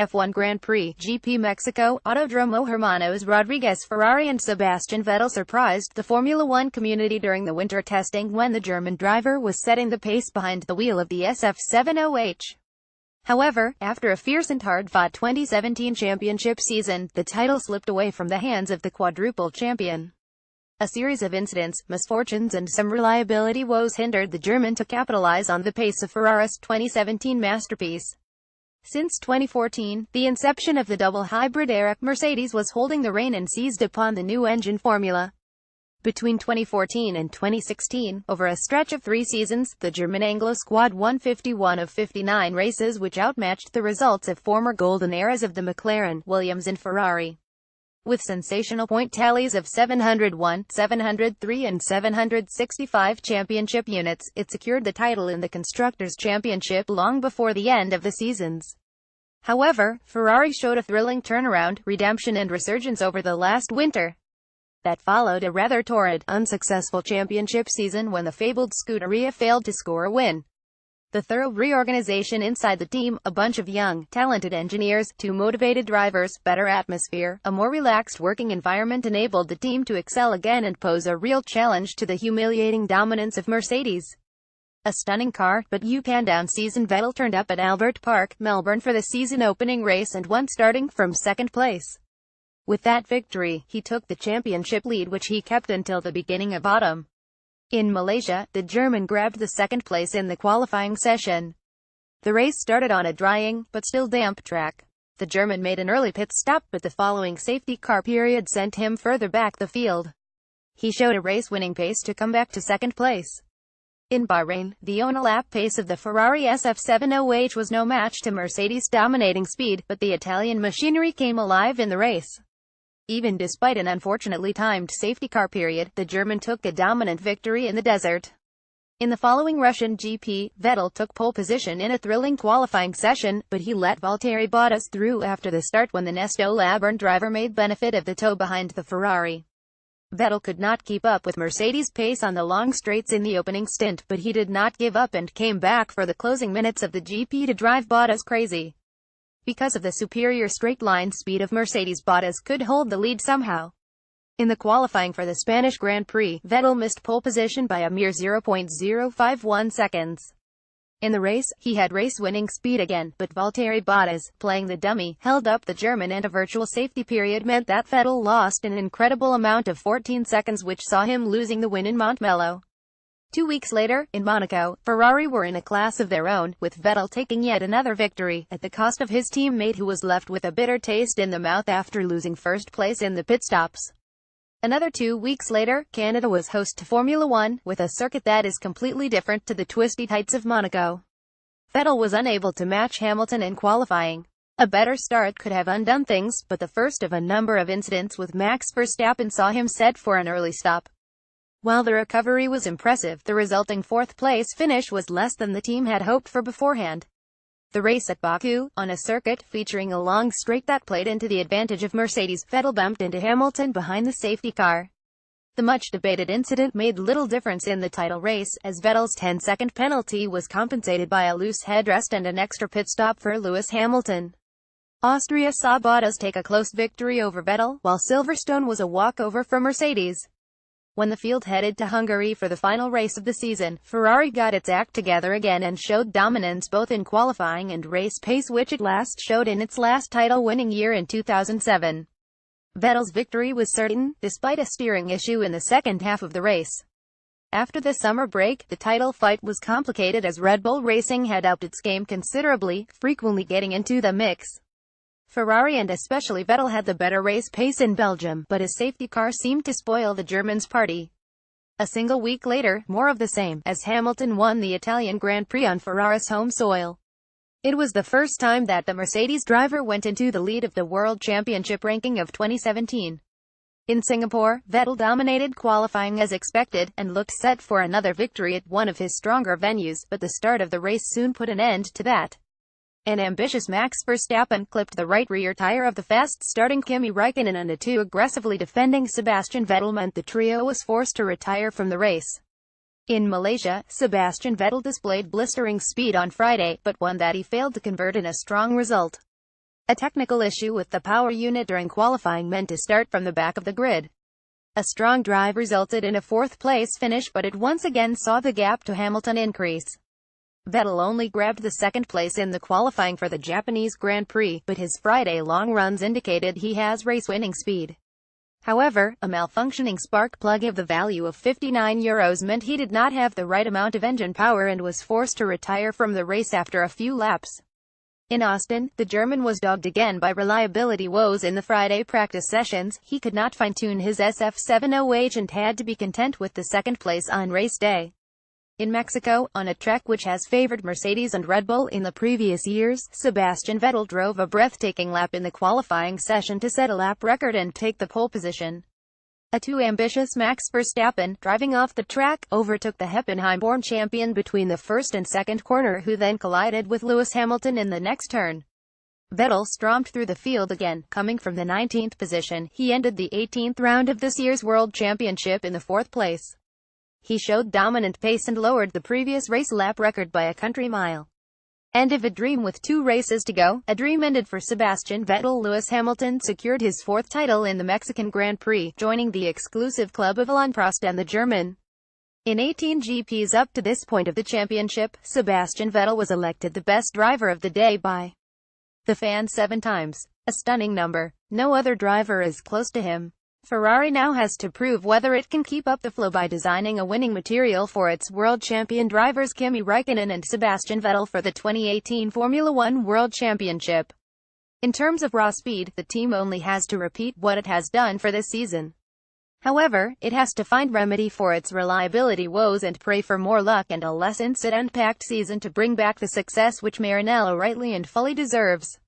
F1 Grand Prix, GP Mexico, Autódromo Hermanos Rodriguez Ferrari and Sebastian Vettel surprised the Formula One community during the winter testing when the German driver was setting the pace behind the wheel of the SF70H. However, after a fierce and hard-fought 2017 championship season, the title slipped away from the hands of the quadruple champion. A series of incidents, misfortunes and some reliability woes hindered the German to capitalize on the pace of Ferrari's 2017 masterpiece. Since 2014, the inception of the double hybrid era, Mercedes was holding the reign and seized upon the new engine formula. Between 2014 and 2016, over a stretch of 3 seasons, the German Anglo squad won 51 of 59 races, which outmatched the results of former golden eras of the McLaren, Williams and Ferrari. With sensational point tallies of 701, 703 and 765 championship units, it secured the title in the Constructors' Championship long before the end of the seasons. However, Ferrari showed a thrilling turnaround, redemption and resurgence over the last winter. That followed a rather torrid, unsuccessful championship season when the fabled Scuderia failed to score a win. The thorough reorganization inside the team, a bunch of young, talented engineers, 2 motivated drivers, better atmosphere, a more relaxed working environment enabled the team to excel again and pose a real challenge to the humiliating dominance of Mercedes. A stunning car, but down season Vettel turned up at Albert Park, Melbourne for the season opening race and won starting from second place. With that victory, he took the championship lead which he kept until the beginning of autumn. In Malaysia, the German grabbed the second place in the qualifying session. The race started on a drying, but still damp track. The German made an early pit stop, but the following safety car period sent him further back the field. He showed a race-winning pace to come back to second place. In Bahrain, the on-a-lap pace of the Ferrari SF70H was no match to Mercedes' dominating speed, but the Italian machinery came alive in the race. Even despite an unfortunately timed safety car period, the German took a dominant victory in the desert. In the following Russian GP, Vettel took pole position in a thrilling qualifying session, but he let Valtteri Bottas through after the start when the Nesto Laburn driver made benefit of the tow behind the Ferrari. Vettel could not keep up with Mercedes' pace on the long straights in the opening stint, but he did not give up and came back for the closing minutes of the GP to drive Bottas crazy. Because of the superior straight-line speed of Mercedes, Bottas could hold the lead somehow. In the qualifying for the Spanish Grand Prix, Vettel missed pole position by a mere 0.051 seconds. In the race, he had race-winning speed again, but Valtteri Bottas, playing the dummy, held up the German and a virtual safety period meant that Vettel lost an incredible amount of 14 seconds which saw him losing the win in Montmello. 2 weeks later, in Monaco, Ferrari were in a class of their own, with Vettel taking yet another victory, at the cost of his teammate who was left with a bitter taste in the mouth after losing first place in the pit stops. Another 2 weeks later, Canada was host to Formula One, with a circuit that is completely different to the twisty heights of Monaco. Vettel was unable to match Hamilton in qualifying. A better start could have undone things, but the first of a number of incidents with Max Verstappen saw him set for an early stop. While the recovery was impressive, the resulting 4th-place finish was less than the team had hoped for beforehand. The race at Baku, on a circuit featuring a long straight that played into the advantage of Mercedes, Vettel bumped into Hamilton behind the safety car. The much-debated incident made little difference in the title race, as Vettel's 10-second penalty was compensated by a loose headrest and an extra pit stop for Lewis Hamilton. Austria saw Bottas take a close victory over Vettel, while Silverstone was a walkover for Mercedes. When the field headed to Hungary for the final race of the season, Ferrari got its act together again and showed dominance both in qualifying and race pace which it last showed in its last title-winning year in 2007. Vettel's victory was certain, despite a steering issue in the second half of the race. After the summer break, the title fight was complicated as Red Bull Racing had upped its game considerably, frequently getting into the mix. Ferrari and especially Vettel had the better race pace in Belgium, but his safety car seemed to spoil the Germans' party. A single week later, more of the same, as Hamilton won the Italian Grand Prix on Ferrari's home soil. It was the first time that the Mercedes driver went into the lead of the World Championship ranking of 2017. In Singapore, Vettel dominated qualifying as expected, and looked set for another victory at one of his stronger venues, but the start of the race soon put an end to that. An ambitious Max Verstappen clipped the right rear tire of the fast-starting Kimi Räikkönen, and a too aggressively defending Sebastian Vettel meant the trio was forced to retire from the race. In Malaysia, Sebastian Vettel displayed blistering speed on Friday, but one that he failed to convert in a strong result. A technical issue with the power unit during qualifying meant to start from the back of the grid. A strong drive resulted in a fourth-place finish, but it once again saw the gap to Hamilton increase. Vettel only grabbed the second place in the qualifying for the Japanese Grand Prix, but his Friday long runs indicated he has race-winning speed. However, a malfunctioning spark plug of the value of €59 meant he did not have the right amount of engine power and was forced to retire from the race after a few laps. In Austin, the German was dogged again by reliability woes in the Friday practice sessions. He could not fine-tune his SF70H and had to be content with the second place on race day. In Mexico, on a track which has favored Mercedes and Red Bull in the previous years, Sebastian Vettel drove a breathtaking lap in the qualifying session to set a lap record and take the pole position. A too ambitious Max Verstappen, driving off the track, overtook the Hockenheim-born champion between the first and second corner, who then collided with Lewis Hamilton in the next turn. Vettel stormed through the field again, coming from the 19th position. He ended the 18th round of this year's World Championship in the fourth place. He showed dominant pace and lowered the previous race lap record by a country mile. End of a dream. With 2 races to go, a dream ended for Sebastian Vettel. Lewis Hamilton secured his 4th title in the Mexican Grand Prix, joining the exclusive club of Alain Prost and the German. In 18 GPs up to this point of the championship, Sebastian Vettel was elected the best driver of the day by the fans 7 times. A stunning number. No other driver is close to him. Ferrari now has to prove whether it can keep up the flow by designing a winning material for its world champion drivers Kimi Räikkönen and Sebastian Vettel for the 2018 Formula One World Championship. In terms of raw speed, the team only has to repeat what it has done for this season. However, it has to find remedy for its reliability woes and pray for more luck and a less incident-packed season to bring back the success which Maranello rightly and fully deserves.